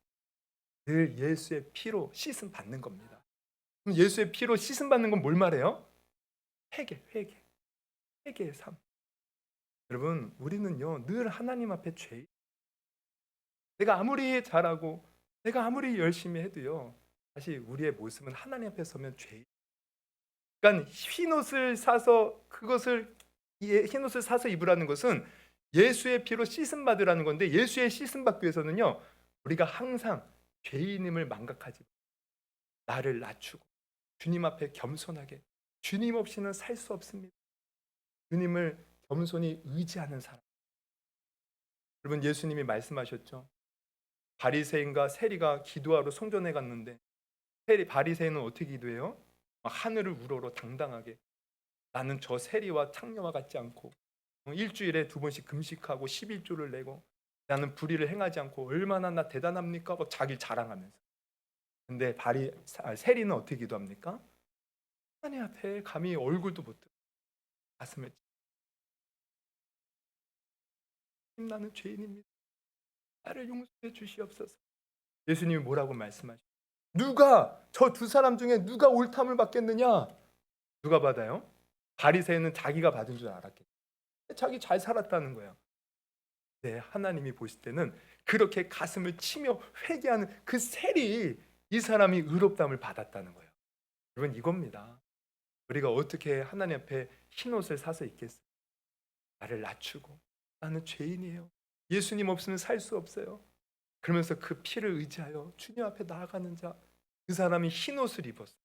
늘 예수의 피로 씻음 받는 겁니다. 그럼 예수의 피로 씻음 받는 건 뭘 말해요? 회개의 삶. 여러분 우리는요 늘 하나님 앞에 죄. 내가 아무리 잘하고 내가 아무리 열심히 해도요 사실 우리의 모습은 하나님 앞에 서면 죄. 그러니까 흰 옷을 사서 흰 옷을 사서 입으라는 것은 예수의 피로 씻음 받으라는 건데, 예수의 씻음 받기 위해서는요 우리가 항상 죄인임을 망각하지, 나를 낮추고 주님 앞에 겸손하게, 주님 없이는 살 수 없습니다. 주님을 겸손히 의지하는 사람. 여러분 예수님이 말씀하셨죠. 바리새인과 세리가 기도하러 성전에 갔는데 바리새인은 어떻게 기도해요? 하늘을 우러러 당당하게, 나는 저 세리와 창녀와 같지 않고 일주일에 2번씩 금식하고 11조를 내고 나는 불의를 행하지 않고 얼마나 나 대단합니까? 하고 자기 자랑하면서. 근데 세리는 어떻게 기도합니까? 하나님 앞에 감히 얼굴도 못 들어 가슴을 나는 죄인입니다. 나를 용서해 주시옵소서. 예수님이 뭐라고 말씀하시죠? 누가 저 두 사람 중에 누가 옳담을 받겠느냐? 누가 받아요? 바리새인은 자기가 받은 줄 알았겠죠. 자기 잘 살았다는 거예요. 네, 하나님이 보실 때는 그렇게 가슴을 치며 회개하는 그 세리, 이 사람이 의롭다함을 받았다는 거예요. 여러분 이겁니다. 우리가 어떻게 하나님 앞에 흰 옷을 사서 입겠어요? 나를 낮추고 나는 죄인이에요. 예수님 없으면 살 수 없어요. 그러면서 그 피를 의지하여 주님 앞에 나아가는 자, 그 사람이 흰 옷을 입었어요.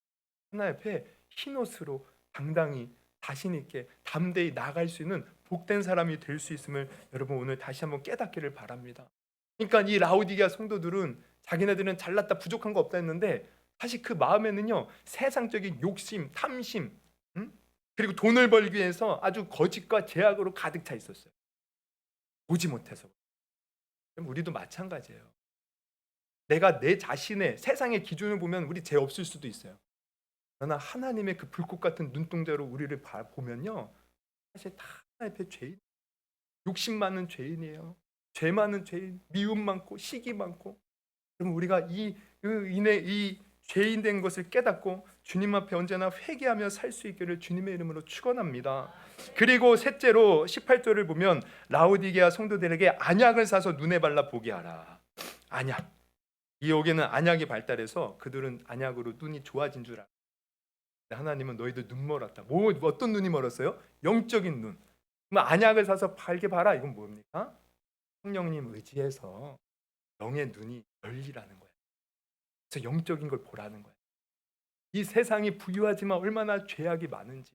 하나님 앞에 흰 옷으로 당당히 자신 있게 담대히 나아갈 수 있는 복된 사람이 될 수 있음을 여러분 오늘 다시 한번 깨닫기를 바랍니다. 그러니까 이 라오디게아 성도들은 자기네들은 잘났다 부족한 거 없다 했는데 사실 그 마음에는요 세상적인 욕심, 탐심, 그리고 돈을 벌기 위해서 아주 거짓과 제약으로 가득 차 있었어요. 보지 못해서. 그럼 우리도 마찬가지예요. 내가 내 자신의 세상의 기준을 보면 우리 죄 없을 수도 있어요. 그러나 하나님의 그 불꽃 같은 눈동자로 우리를 보면요 사실 다 하나님 앞에 죄인, 욕심 많은 죄인이에요. 죄 많은 죄인, 미움 많고 시기 많고. 그럼 우리가 이 죄인 된 것을 깨닫고 주님 앞에 언제나 회개하며 살 수 있기를 주님의 이름으로 축원합니다. 그리고 셋째로 18절을 보면 라오디게아 성도들에게 안약을 사서 눈에 발라 보게 하라. 안약. 이 여기는 안약이 발달해서 그들은 안약으로 눈이 좋아진 줄 알아요. 하나님은 너희들 눈 멀었다. 어떤 눈이 멀었어요? 영적인 눈. 그럼 안약을 사서 밝게 봐라. 이건 뭡니까? 성령님 의지해서 영의 눈이 열리라는 거예요. 그래서 영적인 걸 보라는 거예요. 이 세상이 부유하지만 얼마나 죄악이 많은지,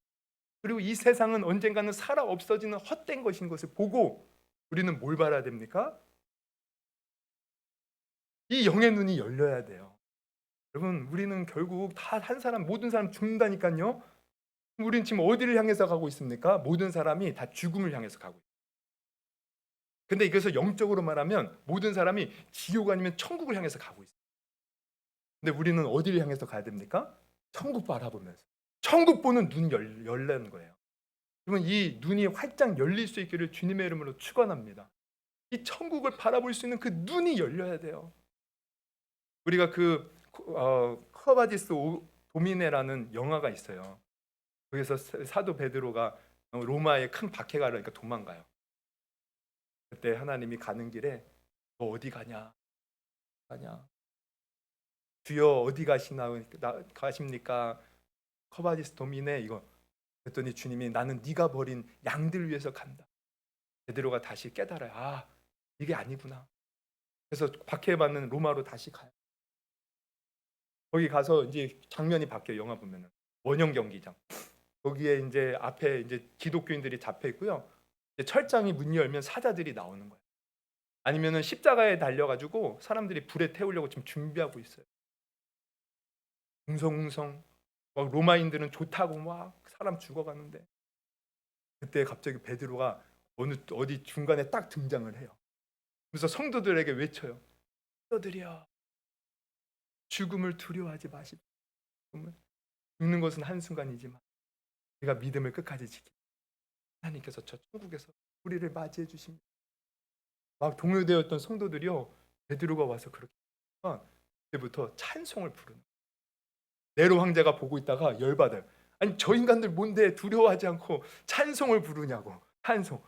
그리고 이 세상은 언젠가는 살아 없어지는 헛된 것인 것을 보고 우리는 뭘 봐야 됩니까? 이 영의 눈이 열려야 돼요. 여러분 우리는 결국 다 모든 사람 죽는다니까요. 우리는 지금 어디를 향해서 가고 있습니까? 모든 사람이 다 죽음을 향해서 가고 있어요. 근데 이것을 영적으로 말하면 모든 사람이 지옥 아니면 천국을 향해서 가고 있어요. 근데 우리는 어디를 향해서 가야 됩니까? 천국 바라보면서. 천국 보는 눈 열리는 거예요. 그러면 이 눈이 활짝 열릴 수 있기를 주님의 이름으로 축원합니다. 이 천국을 바라볼 수 있는 그 눈이 열려야 돼요. 우리가 커바디스 도미네라는 영화가 있어요. 거기서 사도 베드로가 로마에 큰 박해가 일어나니까 도망가요. 그때 하나님이 가는 길에 너 어디 가냐? 주여 어디 가십니까? 커바디스 도미네 이거. 그랬더니 주님이 나는 네가 버린 양들 위해서 간다. 베드로가 다시 깨달아요. 아, 이게 아니구나. 그래서 박해받는 로마로 다시 가요. 거기 가서 이제 장면이 바뀌어요. 영화 보면은 원형 경기장. 거기에 이제 앞에 이제 기독교인들이 잡혀 있고요. 이제 철장이 문 열면 사자들이 나오는 거예요. 아니면은 십자가에 달려가지고 사람들이 불에 태우려고 지금 준비하고 있어요. 웅성웅성. 막 로마인들은 좋다고 막 사람 죽어가는데 그때 갑자기 베드로가 어디 중간에 딱 등장을 해요. 그래서 성도들에게 외쳐요. 성도들이여, 죽음을 두려워하지 마십시오. 죽는 것은 한순간이지만 우리가 믿음을 끝까지 지키고 하나님께서 저 천국에서 우리를 맞이해 주십니다. 막 동요되었던 성도들이요, 베드로가 와서 그렇게 하니까 그때부터 찬송을 부르는 거예요. 네로 황제가 보고 있다가 열받아요. 아니 저 인간들 뭔데 두려워하지 않고 찬송을 부르냐고. 찬송.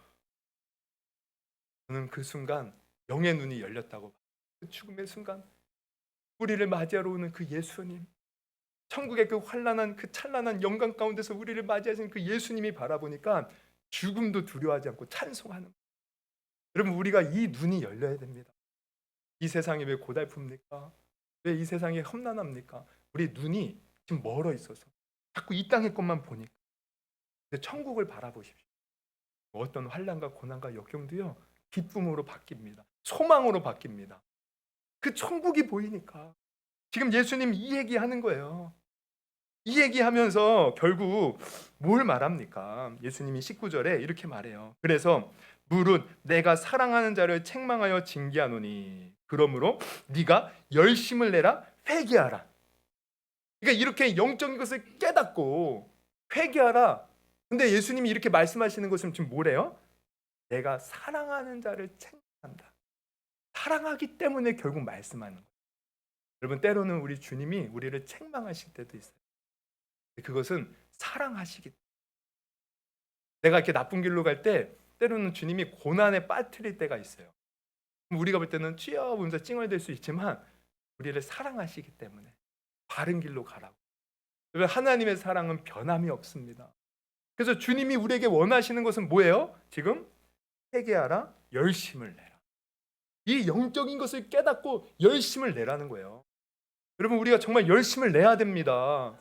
저는 그 순간 영의 눈이 열렸다고 봐요. 그 죽음의 순간 우리를 맞이하러 오는 그 예수님, 천국의 그 환란한 그 찬란한 영광 가운데서 우리를 맞이하시는 그 예수님이 바라보니까 죽음도 두려워하지 않고 찬송하는 거예요. 여러분, 우리가 이 눈이 열려야 됩니다. 이 세상이 왜 고달픕니까? 왜 이 세상이 험난합니까? 우리 눈이 지금 멀어 있어서 자꾸 이 땅의 것만 보니까. 근데 천국을 바라보십시오. 어떤 환난과 고난과 역경도요, 기쁨으로 바뀝니다. 소망으로 바뀝니다. 그 천국이 보이니까. 지금 예수님 이 얘기하는 거예요. 이 얘기하면서 결국 뭘 말합니까? 예수님이 19절에 이렇게 말해요. 그래서 물은 내가 사랑하는 자를 책망하여 징계하노니 그러므로 네가 열심을 내라 회개하라. 그러니까 이렇게 영적인 것을 깨닫고 회개하라. 근데 예수님이 이렇게 말씀하시는 것은 지금 뭐래요? 내가 사랑하는 자를 책망한다. 사랑하기 때문에 결국 말씀하는 거예요. 여러분, 때로는 우리 주님이 우리를 책망하실 때도 있어요. 그것은 사랑하시기 때문에. 내가 이렇게 나쁜 길로 갈 때 때로는 주님이 고난에 빠뜨릴 때가 있어요. 우리가 볼 때는 찌어보면서 찡얼댈 수 있지만 우리를 사랑하시기 때문에 바른 길로 가라고. 하나님의 사랑은 변함이 없습니다. 그래서 주님이 우리에게 원하시는 것은 뭐예요? 지금 회개하라, 열심을 내라. 이 영적인 것을 깨닫고 열심을 내라는 거예요. 여러분, 우리가 정말 열심을 내야 됩니다.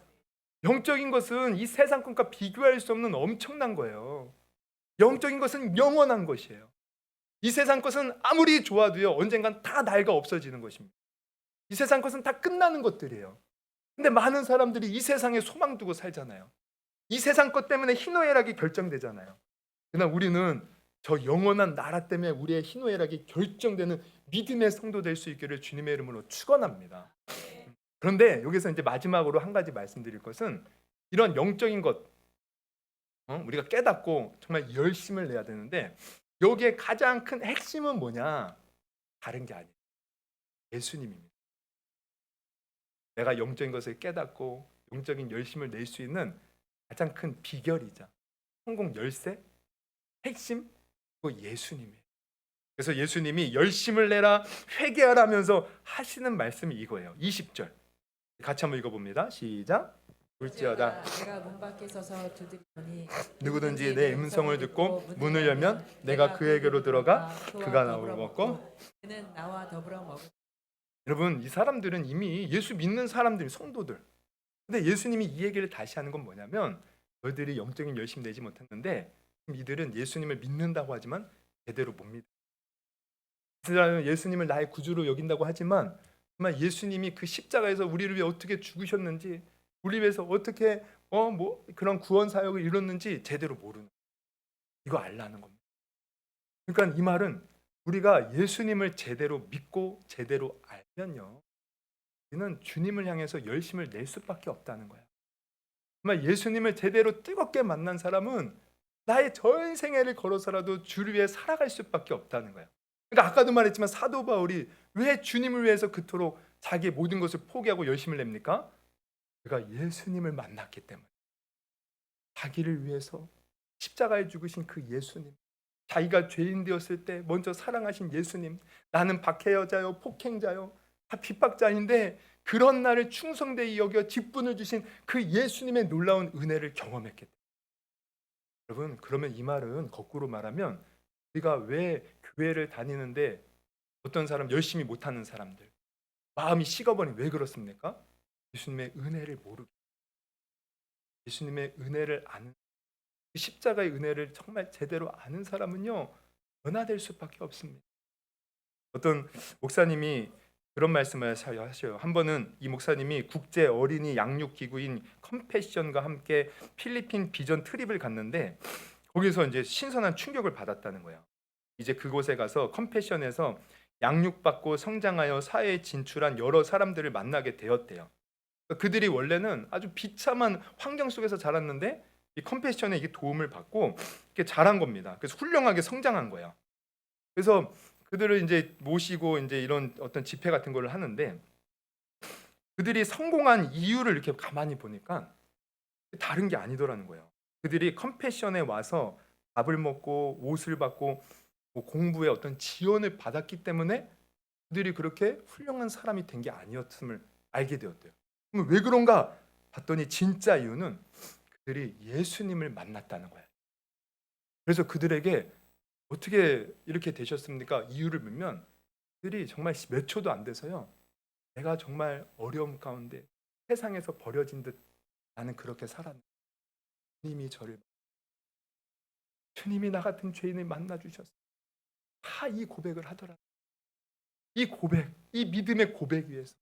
영적인 것은 이 세상 것과 비교할 수 없는 엄청난 거예요. 영적인 것은 영원한 것이에요. 이 세상 것은 아무리 좋아도요, 언젠간 다 낡아 없어지는 것입니다. 이 세상 것은 다 끝나는 것들이에요. 근데 많은 사람들이 이 세상에 소망 두고 살잖아요. 이 세상 것 때문에 희노애락이 결정되잖아요. 그러나 우리는 저 영원한 나라 때문에 우리의 희노애락이 결정되는 믿음의 성도 될 수 있기를 주님의 이름으로 축원합니다. 그런데 여기서 이제 마지막으로 한 가지 말씀드릴 것은 이런 영적인 것, 우리가 깨닫고 정말 열심을 내야 되는데 여기에 가장 큰 핵심은 뭐냐? 다른 게 아니에요. 예수님입니다. 내가 영적인 것을 깨닫고 영적인 열심을 낼 수 있는 가장 큰 비결이자 성공 열쇠, 핵심, 그거 예수님이에요. 그래서 예수님이 열심을 내라 회개하라 하면서 하시는 말씀이 이거예요. 20절 같이 한번 읽어봅니다. 시작. 볼지어다 내가 문 밖에 서서 두드리노니 누구든지 내 음성을 듣고 문을 열면 내가 그에게로 들어가 그가 나오고 먹고. 그는 나와 더불어 먹을. 여러분, 이 사람들은 이미 예수 믿는 사람들, 성도들. 근데 예수님이 이 얘기를 다시 하는 건 뭐냐면 너희들이 영적인 열심 내지 못했는데 이들은 예수님을 믿는다고 하지만 제대로 못 믿어요. 이스라엘은 예수님을 나의 구주로 여긴다고 하지만 정말 예수님이 그 십자가에서 우리를 위해 어떻게 죽으셨는지, 우리 위해서 어떻게 그런 구원 사역을 이뤘는지 제대로 모르는, 이거 알라는 겁니다. 그러니까 이 말은 우리가 예수님을 제대로 믿고 제대로 알면요, 우리는 주님을 향해서 열심을 낼 수밖에 없다는 거야. 정말 예수님을 제대로 뜨겁게 만난 사람은 나의 전 생애를 걸어서라도 주를 위해 살아갈 수밖에 없다는 거야. 그러니까 아까도 말했지만 사도 바울이 왜 주님을 위해서 그토록 자기의 모든 것을 포기하고 열심을 냅니까? 그가 예수님을 만났기 때문에. 자기를 위해서 십자가에 죽으신 그 예수님, 자기가 죄인 되었을 때 먼저 사랑하신 예수님, 나는 박해 여자요, 폭행자요, 다 핍박자인데 그런 나를 충성되이 여겨 직분을 주신 그 예수님의 놀라운 은혜를 경험했겠다. 여러분, 그러면 이 말은 거꾸로 말하면 우리가 왜 교회를 다니는데 어떤 사람 열심히 못하는 사람들 마음이 식어버린 왜 그렇습니까? 예수님의 은혜를 모르고 예수님의 은혜를 아는 그 십자가의 은혜를 정말 제대로 아는 사람은요 변화될 수밖에 없습니다. 어떤 목사님이 그런 말씀을 하셔요. 한 번은 이 목사님이 국제 어린이 양육 기구인 컴패션과 함께 필리핀 비전 트립을 갔는데 거기서 이제 신선한 충격을 받았다는 거예요. 이제 그곳에 가서 컴패션에서 양육받고 성장하여 사회에 진출한 여러 사람들을 만나게 되었대요. 그들이 원래는 아주 비참한 환경 속에서 자랐는데 이 컴패션에 이게 도움을 받고 이렇게 자란 겁니다. 그래서 훌륭하게 성장한 거예요. 그래서 그들을 이제 모시고 이제 이런 어떤 집회 같은 걸 하는데 그들이 성공한 이유를 이렇게 가만히 보니까 다른 게 아니더라는 거예요. 그들이 컴패션에 와서 밥을 먹고 옷을 받고 뭐 공부에 어떤 지원을 받았기 때문에 그들이 그렇게 훌륭한 사람이 된 게 아니었음을 알게 되었대요. 그럼 왜 그런가 봤더니 진짜 이유는 그들이 예수님을 만났다는 거예요. 그래서 그들에게 어떻게 이렇게 되셨습니까? 이유를 묻면 그들이 정말 몇 초도 안 돼서요. 내가 정말 어려움 가운데 세상에서 버려진 듯 나는 그렇게 살았는데 주님이 나 같은 죄인을 만나 주셨어요. 다 이 고백을 하더라. 이 고백, 이 믿음의 고백 위에서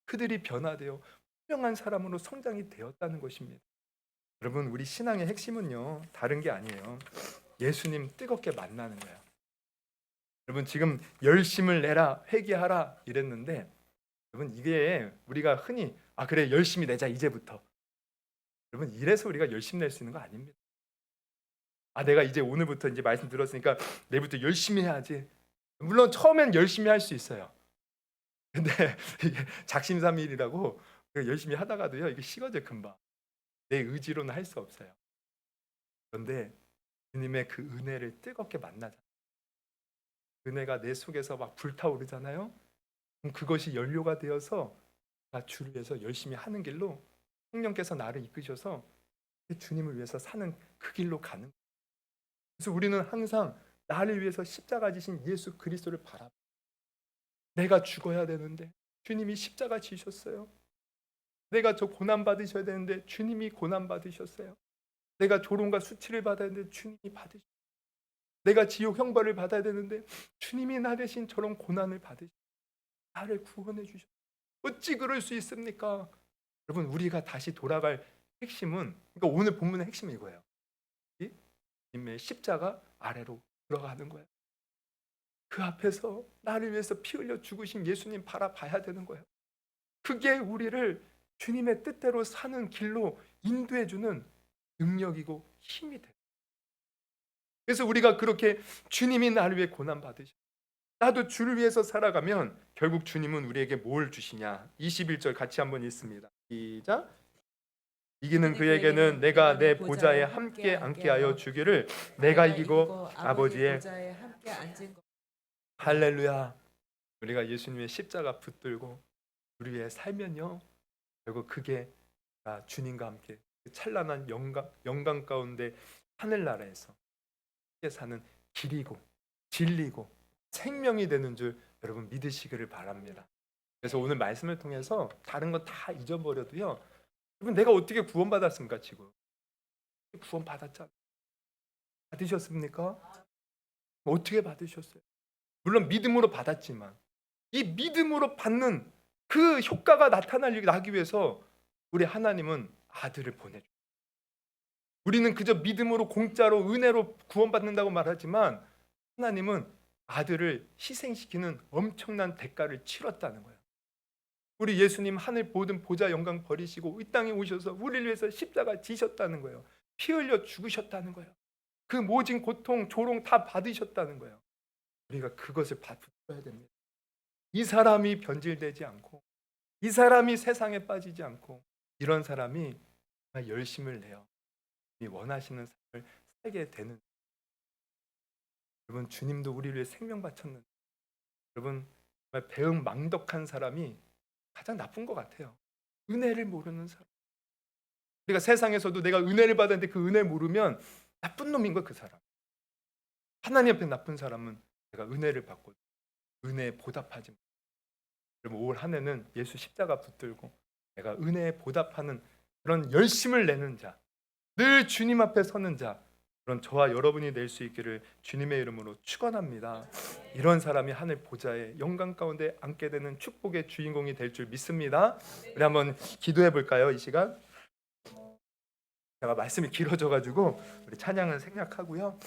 그들이 변화되어 훌륭한 사람으로 성장이 되었다는 것입니다. 여러분, 우리 신앙의 핵심은요 다른 게 아니에요. 예수님 뜨겁게 만나는 거예요. 여러분, 지금 열심을 내라 회개하라 이랬는데 여러분, 이게 우리가 흔히 그래 열심히 내자 이제부터, 여러분 이래서 우리가 열심히 낼 수 있는 거 아닙니다. 내가 이제 오늘부터 이제 말씀 들었으니까 내일부터 열심히 해야지. 물론 처음엔 열심히 할 수 있어요. 근데 이게 작심삼일이라고 열심히 하다가도요 이게 식어져 금방. 내 의지로는 할 수 없어요. 그런데 주님의 그 은혜를 뜨겁게 만나자. 은혜가 내 속에서 막 불타오르잖아요. 그럼 그것이 연료가 되어서 나 주를 위해서 열심히 하는 길로 성령께서 나를 이끄셔서 주님을 위해서 사는 그 길로 가는 거예요. 그래서 우리는 항상 나를 위해서 십자가 지신 예수 그리스도를 바라. 내가 죽어야 되는데 주님이 십자가 지셨어요. 내가 저 고난 받으셔야 되는데 주님이 고난 받으셨어요. 내가 조롱과 수치를 받아야 되는데 주님이 받으셨어요. 내가 지옥 형벌을 받아야 되는데 주님이 나 대신 저런 고난을 받으셨어요. 나를 구원해 주셨어요. 어찌 그럴 수 있습니까? 여러분, 우리가 다시 돌아갈 핵심은, 그러니까 오늘 본문의 핵심이 이거예요. 이 주님의 십자가 아래로 들어가는 거예요. 그 앞에서 나를 위해서 피 흘려 죽으신 예수님 바라봐야 되는 거예요. 그게 우리를 주님의 뜻대로 사는 길로 인도해 주는 능력이고 힘이 돼요. 그래서 우리가 그렇게 주님이 나를 위해 고난 받으셔, 나도 주를 위해서 살아가면 결국 주님은 우리에게 뭘 주시냐? 21절 같이 한번 읽습니다. 시작. 이기는 그에게는 내가 내 보좌에 함께 앉게 하여 주기를, 내가 이기고 아버지의 보좌에 함께 앉은 것. 할렐루야. 우리가 예수님의 십자가 붙들고 우리 위해 살면요 결국 그게 주님과 함께 그 찬란한 영광 가운데 하늘나라에서 함께 사는 길이고 진리고 생명이 되는 줄 여러분 믿으시기를 바랍니다. 그래서 오늘 말씀을 통해서 다른 건 다 잊어버려도요, 여러분 내가 어떻게 구원받았습니까? 지금 구원받았잖아요. 받으셨습니까? 어떻게 받으셨어요? 물론 믿음으로 받았지만 이 믿음으로 받는 그 효과가 나기 위해서 우리 하나님은 아들을 보내줘. 우리는 그저 믿음으로 공짜로 은혜로 구원받는다고 말하지만 하나님은 아들을 희생시키는 엄청난 대가를 치렀다는 거예요. 우리 예수님 하늘 모든 보좌 영광 버리시고 이 땅에 오셔서 우리를 위해서 십자가 지셨다는 거예요. 피 흘려 죽으셨다는 거예요. 그 모진 고통 조롱 다 받으셨다는 거예요. 우리가 그것을 받아야 됩니다. 이 사람이 변질되지 않고 이 사람이 세상에 빠지지 않고 이런 사람이 열심을 내어 원하시는 삶을 살게 되는, 여러분 주님도 우리를 위해 생명 바쳤는데 여러분 정말 배은망덕한 사람이 가장 나쁜 것 같아요. 은혜를 모르는 사람. 우리가 세상에서도 내가 은혜를 받았는데 그 은혜를 모르면 나쁜 놈인 거야, 그 사람. 하나님 앞에 나쁜 사람은 내가 은혜를 받고 은혜에 보답하지 못. 그럼 올 한 해는 예수 십자가 붙들고 내가 은혜에 보답하는 그런 열심을 내는 자, 늘 주님 앞에 서는 자, 그런 저와 여러분이 될 수 있기를 주님의 이름으로 축원합니다. 이런 사람이 하늘 보좌의 영광 가운데 앉게 되는 축복의 주인공이 될 줄 믿습니다. 우리 한번 기도해 볼까요? 이 시간 제가 말씀이 길어져가지고 우리 찬양은 생략하고요.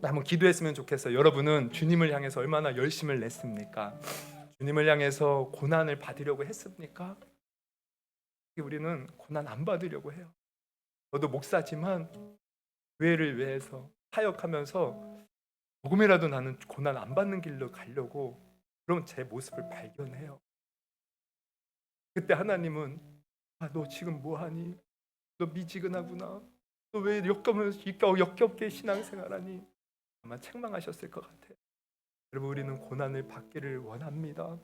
한번 기도했으면 좋겠어요. 여러분은 주님을 향해서 얼마나 열심을 냈습니까? 주님을 향해서 고난을 받으려고 했습니까? 우리는 고난 안 받으려고 해요. 저도 목사지만 교회를 위해서 사역하면서 조금이라도 나는 고난 안 받는 길로 가려고 그런 제 모습을 발견해요. 그때 하나님은 너 지금 뭐하니? 너 미지근하구나. 너 왜 역겹게 신앙생활하니? 아마 책망하셨을 것 같아요. 여러분, 우리는 고난을 받기를 원합니다.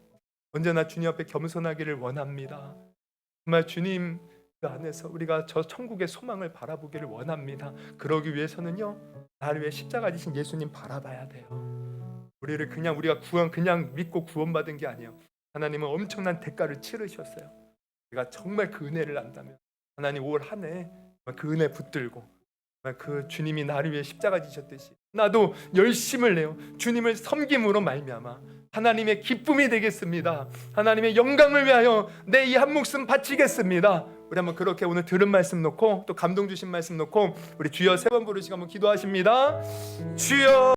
언제나 주님 앞에 겸손하기를 원합니다. 정말 주님 그 안에서 우리가 저 천국의 소망을 바라보기를 원합니다. 그러기 위해서는요, 나를 위해 십자가 지신 예수님 바라봐야 돼요. 우리를 그냥 믿고 구원받은 게 아니에요. 하나님은 엄청난 대가를 치르셨어요. 우리가 정말 그 은혜를 안다면 하나님 올 한 해 그 은혜 붙들고 그 주님이 나를 위해 십자가 지셨듯이 나도 열심을 내요. 주님을 섬김으로 말미암아 하나님의 기쁨이 되겠습니다. 하나님의 영광을 위하여 내 이 한 목숨 바치겠습니다. 우리 한번 그렇게 오늘 들은 말씀 놓고 또 감동 주신 말씀 놓고 우리 주여 3번 부르시고 한번 기도하십니다. 주여